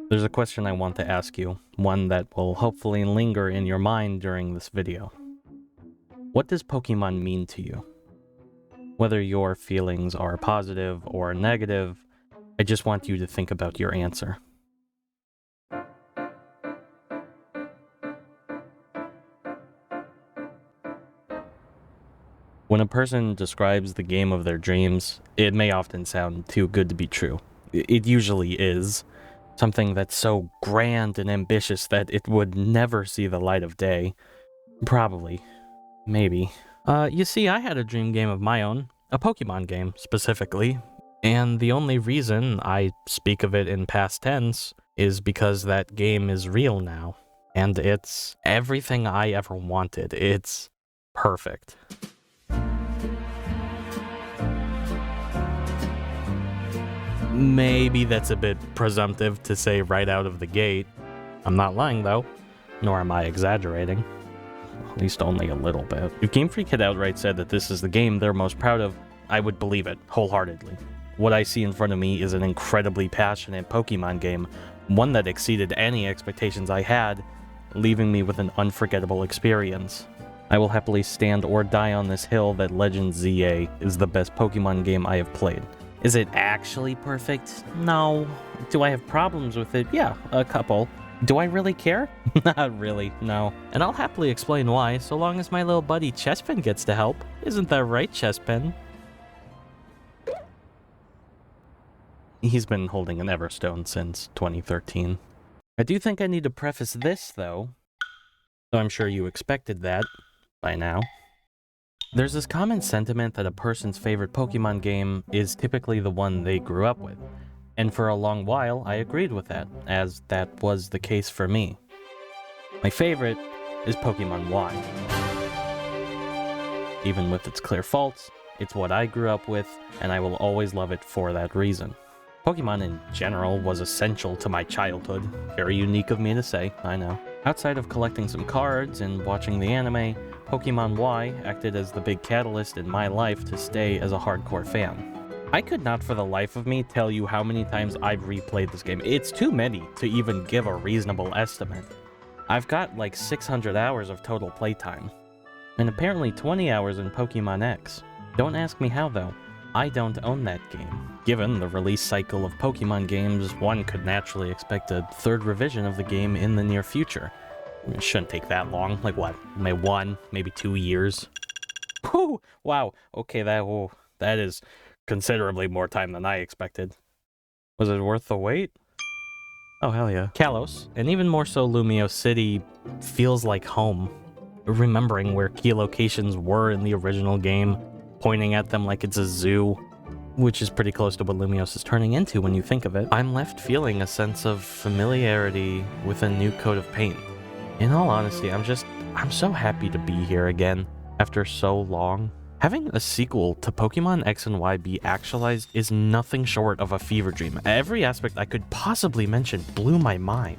There's a question I want to ask you, one that will hopefully linger in your mind during this video. What does Pokemon mean to you? Whether your feelings are positive or negative, I just want you to think about your answer. When a person describes the game of their dreams, it may often sound too good to be true. It usually is. Something that's so grand and ambitious that it would never see the light of day. Probably. Maybe. You see, I had a dream game of my own. A Pokemon game, specifically. And the only reason I speak of it in past tense is because that game is real now. And it's everything I ever wanted. It's perfect. Maybe that's a bit presumptive to say right out of the gate. I'm not lying though, nor am I exaggerating. At least only a little bit. If Game Freak had outright said that this is the game they're most proud of, I would believe it wholeheartedly. What I see in front of me is an incredibly passionate Pokemon game, one that exceeded any expectations I had, leaving me with an unforgettable experience. I will happily stand or die on this hill that Legend ZA is the best Pokemon game I have played. Is it actually perfect? No. Do I have problems with it? Yeah, a couple. Do I really care? Not really, no. And I'll happily explain why, so long as my little buddy Chespin gets to help. Isn't that right, Chespin? He's been holding an Everstone since 2013. I do think I need to preface this, though. So I'm sure you expected that by now. There's this common sentiment that a person's favorite Pokemon game is typically the one they grew up with. And for a long while, I agreed with that, as that was the case for me. My favorite is Pokémon Y. Even with its clear faults, it's what I grew up with, and I will always love it for that reason. Pokemon in general was essential to my childhood. Very unique of me to say, I know. Outside of collecting some cards and watching the anime, Pokemon Y acted as the big catalyst in my life to stay as a hardcore fan. I could not for the life of me tell you how many times I've replayed this game. It's too many to even give a reasonable estimate. I've got like 600 hours of total playtime, and apparently 20 hours in Pokemon X. Don't ask me how though. I don't own that game. Given the release cycle of Pokemon games, one could naturally expect a third revision of the game in the near future. It shouldn't take that long. Like what? Maybe 1, maybe 2 years? Whew! Wow. Okay, that is considerably more time than I expected. Was it worth the wait? Oh, hell yeah. Kalos, and even more so Lumio City, feels like home. Remembering where key locations were in the original game, pointing at them like it's a zoo, which is pretty close to what Lumios is turning into when you think of it. I'm left feeling a sense of familiarity with a new coat of paint. In all honesty, I'm so happy to be here again, after so long. Having a sequel to Pokemon X and Y be actualized is nothing short of a fever dream. Every aspect I could possibly mention blew my mind.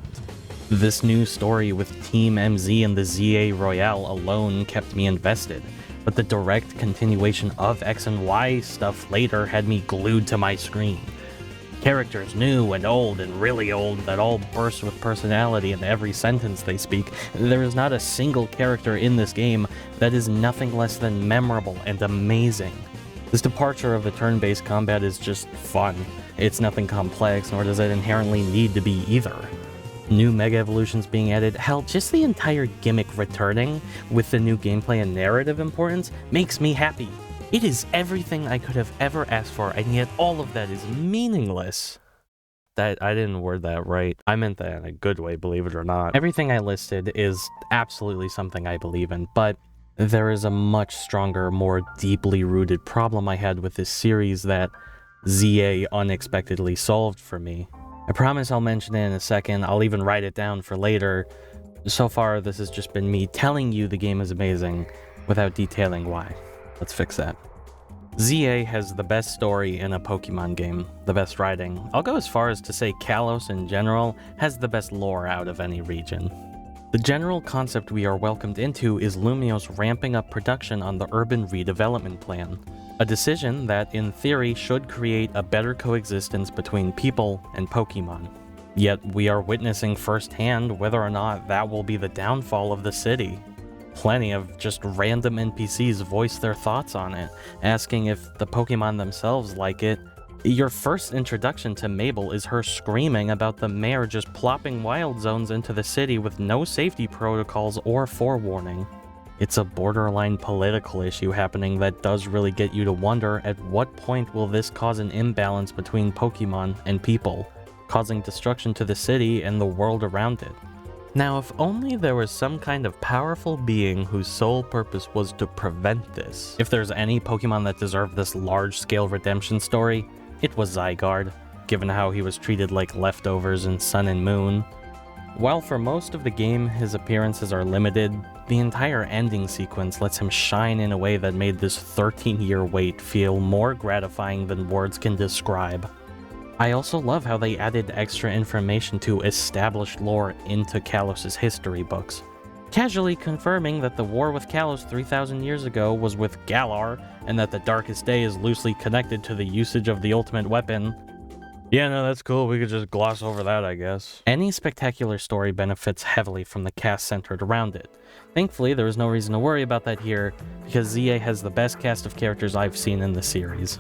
This new story with Team MZ and the ZA Royale alone kept me invested, but the direct continuation of X and Y stuff later had me glued to my screen. Characters new and old and really old that all burst with personality in every sentence they speak. There is not a single character in this game that is nothing less than memorable and amazing. This departure of the turn-based combat is just fun. It's nothing complex, nor does it inherently need to be either. New Mega Evolutions being added, hell, just the entire gimmick returning with the new gameplay and narrative importance makes me happy. It is everything I could have ever asked for, and yet all of that is meaningless. I didn't word that right. I meant that in a good way, believe it or not. Everything I listed is absolutely something I believe in, but there is a much stronger, more deeply rooted problem I had with this series that ZA unexpectedly solved for me. I promise I'll mention it in a second. I'll even write it down for later. So far, this has just been me telling you the game is amazing without detailing why. Let's fix that. ZA has the best story in a Pokemon game, the best writing. I'll go as far as to say Kalos in general has the best lore out of any region. The general concept we are welcomed into is Lumios ramping up production on the urban redevelopment plan, a decision that, in theory, should create a better coexistence between people and Pokemon. Yet we are witnessing firsthand whether or not that will be the downfall of the city. Plenty of just random NPCs voice their thoughts on it, asking if the Pokemon themselves like it. Your first introduction to Mabel is her screaming about the mayor just plopping wild zones into the city with no safety protocols or forewarning. It's a borderline political issue happening that does really get you to wonder at what point will this cause an imbalance between Pokemon and people, causing destruction to the city and the world around it. Now, if only there was some kind of powerful being whose sole purpose was to prevent this. If there's any Pokemon that deserved this large-scale redemption story, it was Zygarde, given how he was treated like leftovers in Sun and Moon. While for most of the game his appearances are limited, the entire ending sequence lets him shine in a way that made this 13-year wait feel more gratifying than words can describe. I also love how they added extra information to established lore into Kalos' history books, casually confirming that the war with Kalos 3,000 years ago was with Galar, and that the Darkest Day is loosely connected to the usage of the ultimate weapon. Yeah, no, that's cool, we could just gloss over that, I guess. Any spectacular story benefits heavily from the cast centered around it. Thankfully, there is no reason to worry about that here, because ZA has the best cast of characters I've seen in the series.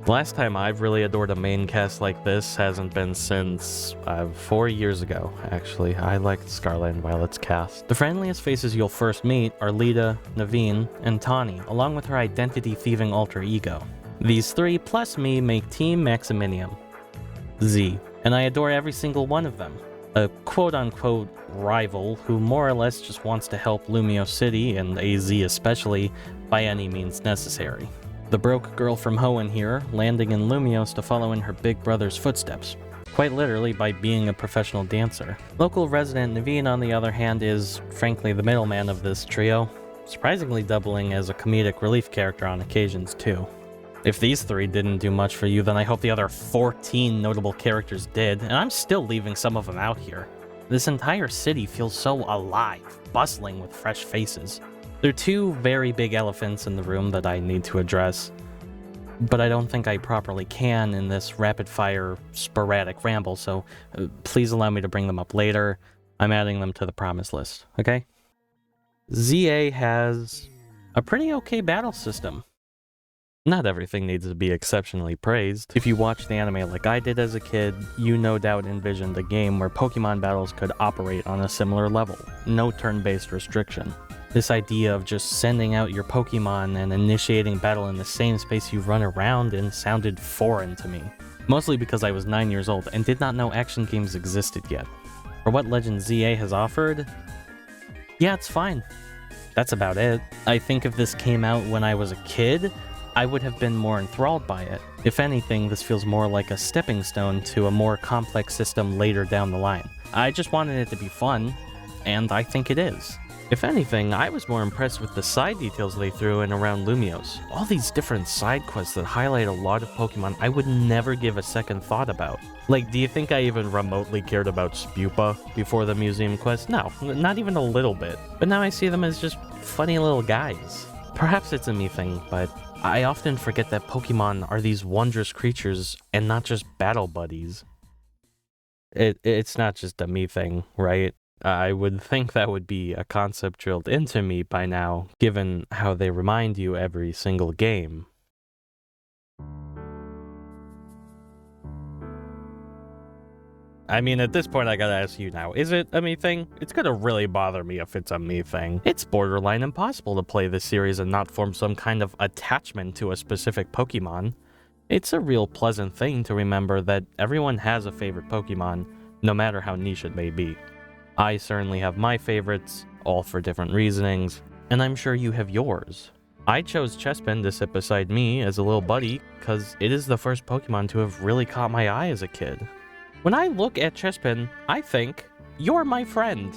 The last time I've really adored a main cast like this hasn't been since 4 years ago, actually. I liked Scarlet and Violet's cast. The friendliest faces you'll first meet are Lita, Naveen, and Tawny, along with her identity-thieving alter ego. These three plus me make Team Maximinium, Z, and I adore every single one of them. A quote-unquote rival who more or less just wants to help Lumio City, and AZ especially, by any means necessary. The broke girl from Hoenn here, landing in Lumios to follow in her big brother's footsteps, quite literally by being a professional dancer. Local resident Naveen, on the other hand, is, frankly, the middleman of this trio, surprisingly doubling as a comedic relief character on occasions too. If these three didn't do much for you, then I hope the other 14 notable characters did, and I'm still leaving some of them out here. This entire city feels so alive, bustling with fresh faces. There are two very big elephants in the room that I need to address, but I don't think I properly can in this rapid-fire, sporadic ramble, so please allow me to bring them up later. I'm adding them to the promise list, okay? ZA has a pretty okay battle system. Not everything needs to be exceptionally praised. If you watched the anime like I did as a kid, you no doubt envisioned a game where Pokemon battles could operate on a similar level. No turn-based restriction. This idea of just sending out your Pokemon and initiating battle in the same space you run around in sounded foreign to me. Mostly because I was 9 years old and did not know action games existed yet. For what Legend ZA has offered, yeah, it's fine. That's about it. I think if this came out when I was a kid, I would have been more enthralled by it. If anything, this feels more like a stepping stone to a more complex system later down the line. I just wanted it to be fun, and I think it is. If anything, I was more impressed with the side details they threw in around Lumios. All these different side quests that highlight a lot of Pokemon I would never give a second thought about. Like, do you think I even remotely cared about Spupa before the museum quest? No, not even a little bit. But now I see them as just funny little guys. Perhaps it's a me thing, but I often forget that Pokemon are these wondrous creatures and not just battle buddies. It's not just a me thing, right? I would think that would be a concept drilled into me by now, given how they remind you every single game. I mean, at this point I gotta ask you now, is it a me thing? It's gonna really bother me if it's a me thing. It's borderline impossible to play this series and not form some kind of attachment to a specific Pokemon. It's a real pleasant thing to remember that everyone has a favorite Pokemon, no matter how niche it may be. I certainly have my favorites, all for different reasonings, and I'm sure you have yours. I chose Chespin to sit beside me as a little buddy because it is the first Pokemon to have really caught my eye as a kid. When I look at Chespin, I think, you're my friend.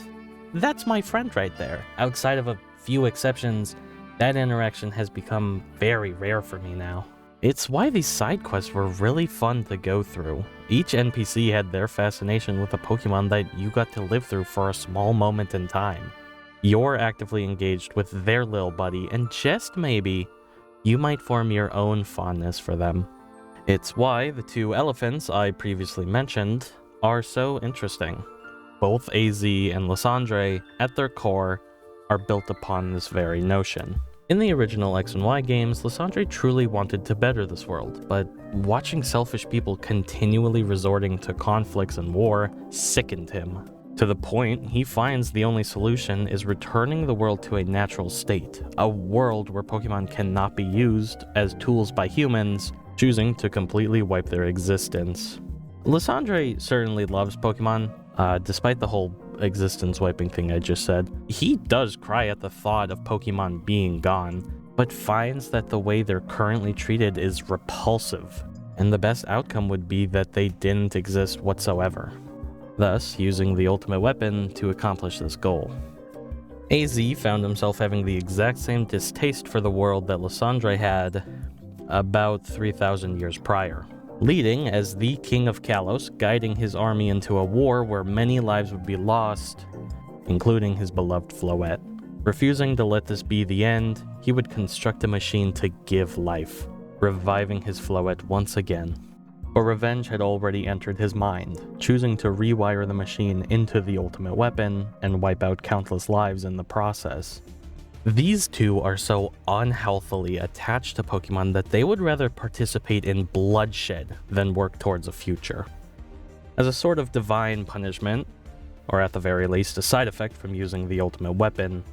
That's my friend right there. Outside of a few exceptions, that interaction has become very rare for me now. It's why these side quests were really fun to go through. Each NPC had their fascination with a Pokemon that you got to live through for a small moment in time. You're actively engaged with their little buddy, and just maybe, you might form your own fondness for them. It's why the two elephants I previously mentioned are so interesting. Both AZ and Lysandre, at their core, are built upon this very notion. In the original X and Y games, Lysandre truly wanted to better this world, but watching selfish people continually resorting to conflicts and war sickened him. To the point, he finds the only solution is returning the world to a natural state, a world where Pokemon cannot be used as tools by humans, choosing to completely wipe their existence. Lysandre certainly loves Pokemon, despite the whole existence wiping thing I just said. He does cry at the thought of Pokemon being gone, but finds that the way they're currently treated is repulsive, and the best outcome would be that they didn't exist whatsoever, thus using the ultimate weapon to accomplish this goal. AZ found himself having the exact same distaste for the world that Lysandre had about 3,000 years prior, leading as the King of Kalos, guiding his army into a war where many lives would be lost, including his beloved Floette. Refusing to let this be the end, he would construct a machine to give life, reviving his Floette once again. But revenge had already entered his mind, choosing to rewire the machine into the ultimate weapon and wipe out countless lives in the process. These two are so unhealthily attached to Pokemon that they would rather participate in bloodshed than work towards a future. As a sort of divine punishment, or at the very least a side effect from using the ultimate weapon,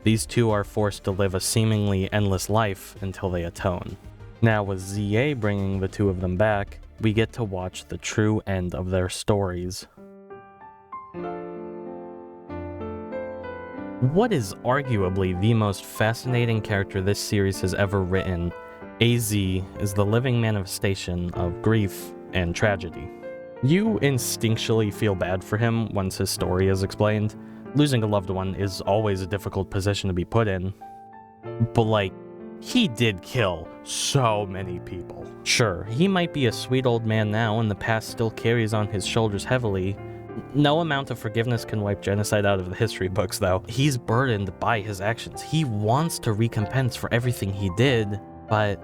these two are forced to live a seemingly endless life until they atone. Now with ZA bringing the two of them back, we get to watch the true end of their stories. What is arguably the most fascinating character this series has ever written, AZ is the living manifestation of grief and tragedy. You instinctually feel bad for him once his story is explained. Losing a loved one is always a difficult position to be put in. But he did kill so many people. Sure, he might be a sweet old man now and the past still carries on his shoulders heavily. No amount of forgiveness can wipe genocide out of the history books, though. He's burdened by his actions. He wants to recompense for everything he did, but,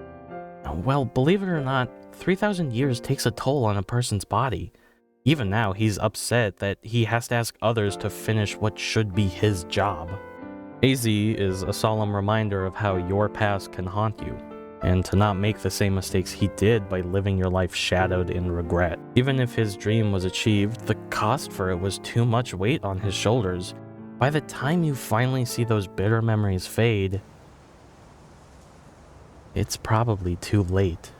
well, believe it or not, 3,000 years takes a toll on a person's body. Even now, he's upset that he has to ask others to finish what should be his job. AZ is a solemn reminder of how your past can haunt you, and to not make the same mistakes he did by living your life shadowed in regret. Even if his dream was achieved, the cost for it was too much weight on his shoulders. By the time you finally see those bitter memories fade, it's probably too late.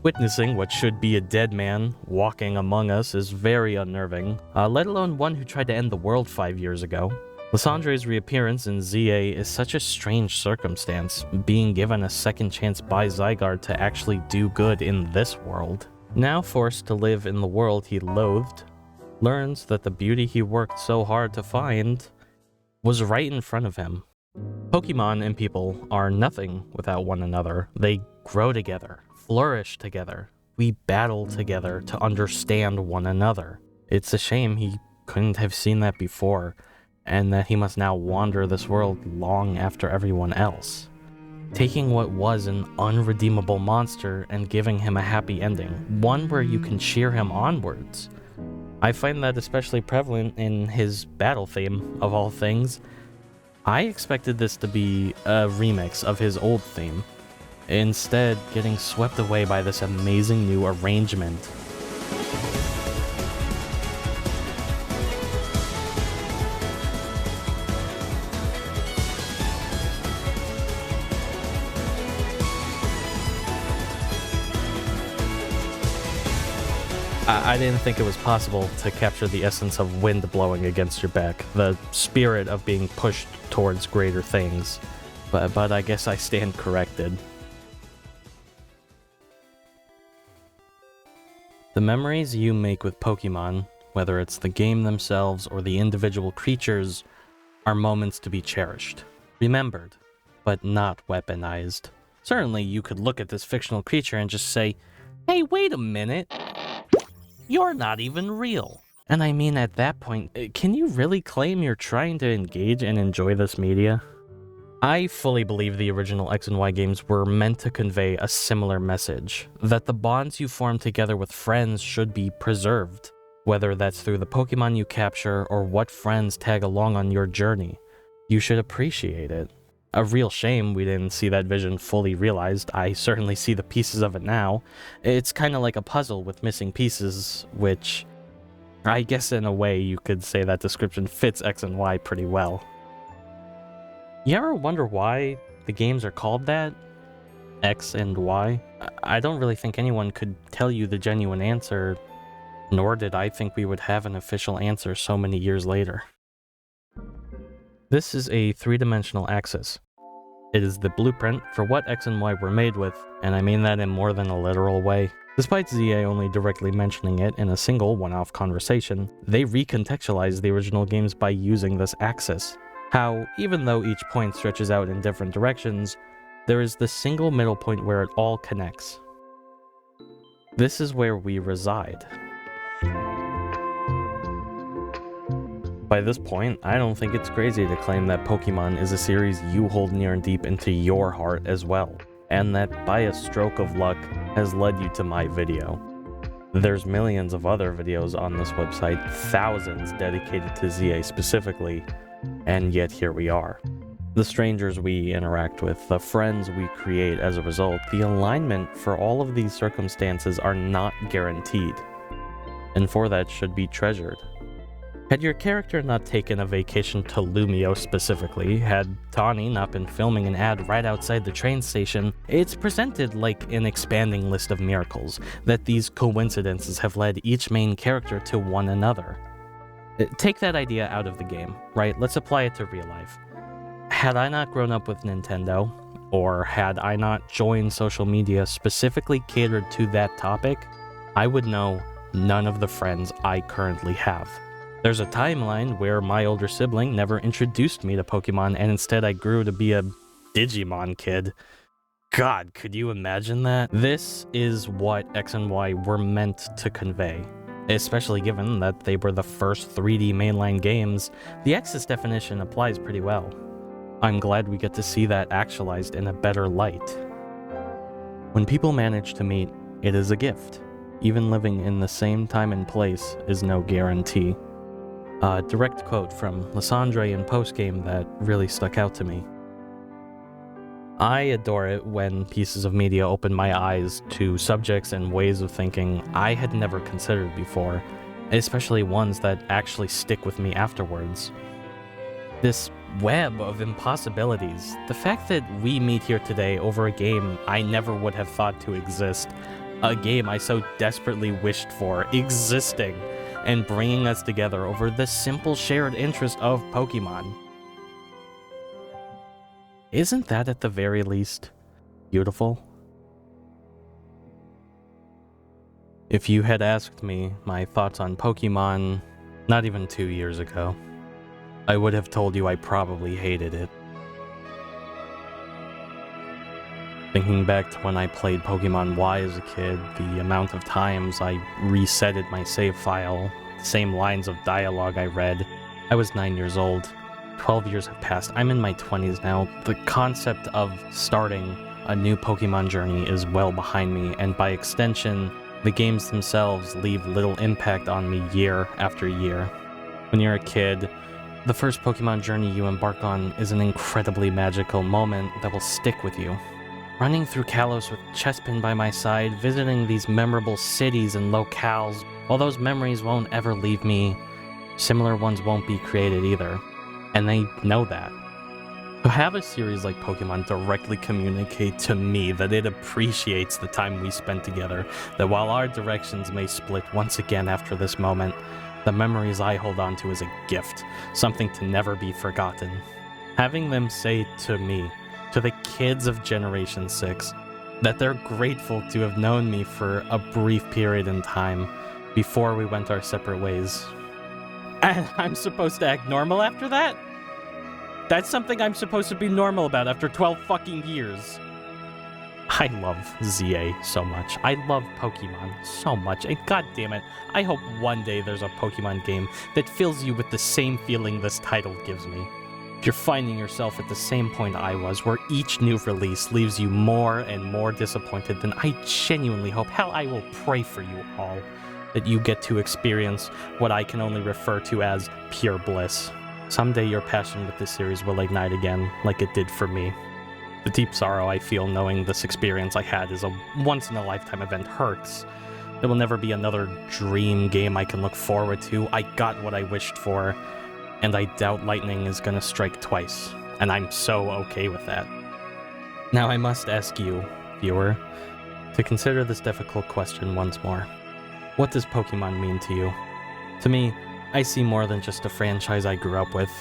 Witnessing what should be a dead man walking among us is very unnerving, let alone one who tried to end the world 5 years ago. Lysandre's reappearance in ZA is such a strange circumstance, being given a second chance by Zygarde to actually do good in this world. Now forced to live in the world he loathed, learns that the beauty he worked so hard to find was right in front of him. Pokemon and people are nothing without one another. They grow together, flourish together. We battle together to understand one another. It's a shame he couldn't have seen that before, and that he must now wander this world long after everyone else, taking what was an unredeemable monster and giving him a happy ending, one where you can cheer him onwards. I find that especially prevalent in his battle theme, of all things. I expected this to be a remix of his old theme, instead getting swept away by this amazing new arrangement. I didn't think it was possible to capture the essence of wind blowing against your back, the spirit of being pushed towards greater things, but I guess I stand corrected. The memories you make with Pokemon, whether it's the game themselves or the individual creatures, are moments to be cherished, remembered, but not weaponized. Certainly, you could look at this fictional creature and just say, "Hey, wait a minute! You're not even real." And I mean, at that point, can you really claim you're trying to engage and enjoy this media? I fully believe the original X and Y games were meant to convey a similar message, that the bonds you form together with friends should be preserved, whether that's through the Pokemon you capture or what friends tag along on your journey. You should appreciate it. A real shame we didn't see that vision fully realized. I certainly see the pieces of it now. It's kind of like a puzzle with missing pieces, which I guess in a way you could say that description fits X and Y pretty well. You ever wonder why the games are called that? X and Y? I don't really think anyone could tell you the genuine answer, nor did I think we would have an official answer so many years later. This is a three-dimensional axis. It is the blueprint for what X and Y were made with, and I mean that in more than a literal way. Despite ZA only directly mentioning it in a single one-off conversation, they recontextualized the original games by using this axis. How, even though each point stretches out in different directions, there is the single middle point where it all connects. This is where we reside. By this point, I don't think it's crazy to claim that Pokémon is a series you hold near and deep into your heart as well, and that by a stroke of luck has led you to my video. There's millions of other videos on this website, thousands dedicated to ZA specifically, and yet here we are. The strangers we interact with, the friends we create as a result, the alignment for all of these circumstances are not guaranteed, and for that should be treasured. Had your character not taken a vacation to Lumio specifically, had Tawny not been filming an ad right outside the train station, it's presented like an expanding list of miracles, that these coincidences have led each main character to one another. Take that idea out of the game, right? Let's apply it to real life. Had I not grown up with Nintendo, or had I not joined social media specifically catered to that topic, I would know none of the friends I currently have. There's a timeline where my older sibling never introduced me to Pokemon, and instead I grew to be a Digimon kid. God, could you imagine that? This is what X and Y were meant to convey. Especially given that they were the first 3D mainline games, the X's definition applies pretty well. I'm glad we get to see that actualized in a better light. When people manage to meet, it is a gift. Even living in the same time and place is no guarantee. A direct quote from Lysandre in postgame that really stuck out to me. I adore it when pieces of media open my eyes to subjects and ways of thinking I had never considered before, especially ones that actually stick with me afterwards. This web of impossibilities, the fact that we meet here today over a game I never would have thought to exist, a game I so desperately wished for existing, and bringing us together over the simple shared interest of Pokemon. Isn't that at the very least beautiful? If you had asked me my thoughts on Pokemon not even 2 years ago, I would have told you I probably hated it. Thinking back to when I played Pokemon Y as a kid, the amount of times I resetted my save file, the same lines of dialogue I read. I was 9 years old. 12 years have passed. I'm in my 20s now. The concept of starting a new Pokemon journey is well behind me, and by extension, the games themselves leave little impact on me year after year. When you're a kid, the first Pokemon journey you embark on is an incredibly magical moment that will stick with you. Running through Kalos with Chespin by my side, visiting these memorable cities and locales, while those memories won't ever leave me, similar ones won't be created either. And they know that. To have a series like Pokemon directly communicate to me that it appreciates the time we spent together, that while our directions may split once again after this moment, the memories I hold on to is a gift, something to never be forgotten. Having them say to me, to the kids of Generation 6, that they're grateful to have known me for a brief period in time before we went our separate ways. And I'm supposed to act normal after that? That's something I'm supposed to be normal about after 12 fucking years. I love ZA so much. I love Pokemon so much. And god damn it, I hope one day there's a Pokemon game that fills you with the same feeling this title gives me. If you're finding yourself at the same point I was, where each new release leaves you more and more disappointed, then I genuinely hope, hell, I will pray for you all, that you get to experience what I can only refer to as pure bliss. Someday your passion with this series will ignite again, like it did for me. The deep sorrow I feel knowing this experience I had is a once-in-a-lifetime event hurts. There will never be another dream game I can look forward to. I got what I wished for, and I doubt lightning is gonna strike twice, and I'm so okay with that. Now I must ask you, viewer, to consider this difficult question once more. What does Pokémon mean to you? To me, I see more than just a franchise I grew up with.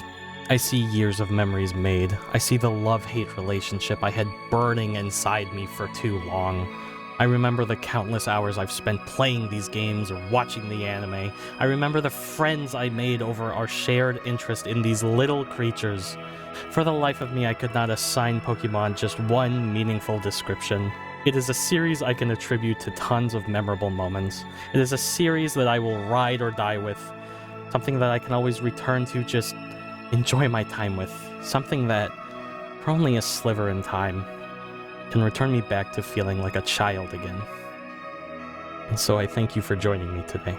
I see years of memories made. I see the love-hate relationship I had burning inside me for too long. I remember the countless hours I've spent playing these games or watching the anime. I remember the friends I made over our shared interest in these little creatures. For the life of me, I could not assign Pokémon just one meaningful description. It is a series I can attribute to tons of memorable moments. It is a series that I will ride or die with. Something that I can always return to, just enjoy my time with. Something that, for only a sliver in time, can return me back to feeling like a child again. And so I thank you for joining me today.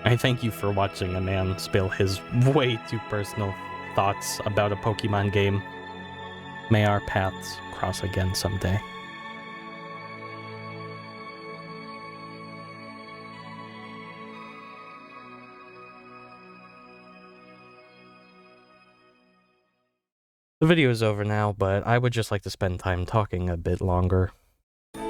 I thank you for watching a man spill his way too personal thoughts about a Pokemon game. May our paths cross again someday. The video is over now, but I would just like to spend time talking a bit longer. Man,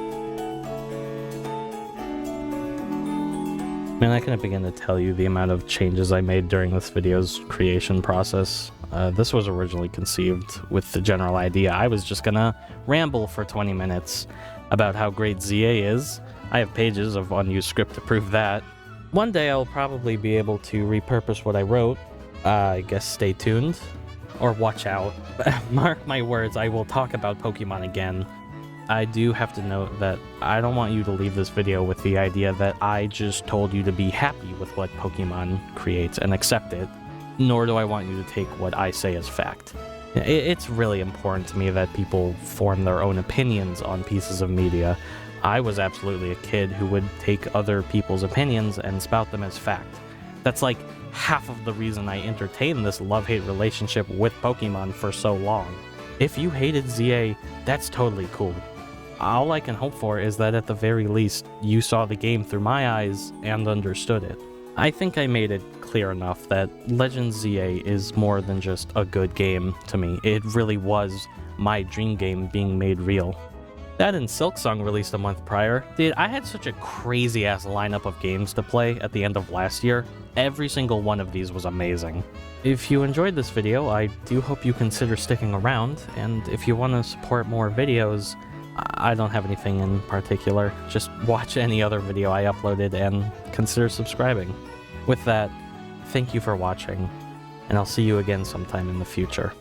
I couldn't begin to tell you the amount of changes I made during this video's creation process. This was originally conceived with the general idea I was just gonna ramble for 20 minutes about how great ZA is. I have pages of unused script to prove that. One day I'll probably be able to repurpose what I wrote. I guess stay tuned. Or watch out. Mark my words, I will talk about Pokemon again. I do have to note that I don't want you to leave this video with the idea that I just told you to be happy with what Pokemon creates and accept it, nor do I want you to take what I say as fact. It's really important to me that people form their own opinions on pieces of media. I was absolutely a kid who would take other people's opinions and spout them as fact. That's like half of the reason I entertained this love-hate relationship with Pokemon for so long. If you hated ZA, that's totally cool. All I can hope for is that at the very least, you saw the game through my eyes and understood it. I think I made it clear enough that Legends ZA is more than just a good game to me. It really was my dream game being made real. That and Silksong released a month prior. Dude, I had such a crazy-ass lineup of games to play at the end of last year. Every single one of these was amazing. If you enjoyed this video, I do hope you consider sticking around, and if you want to support more videos, I don't have anything in particular. Just watch any other video I uploaded and consider subscribing. With that, thank you for watching, and I'll see you again sometime in the future.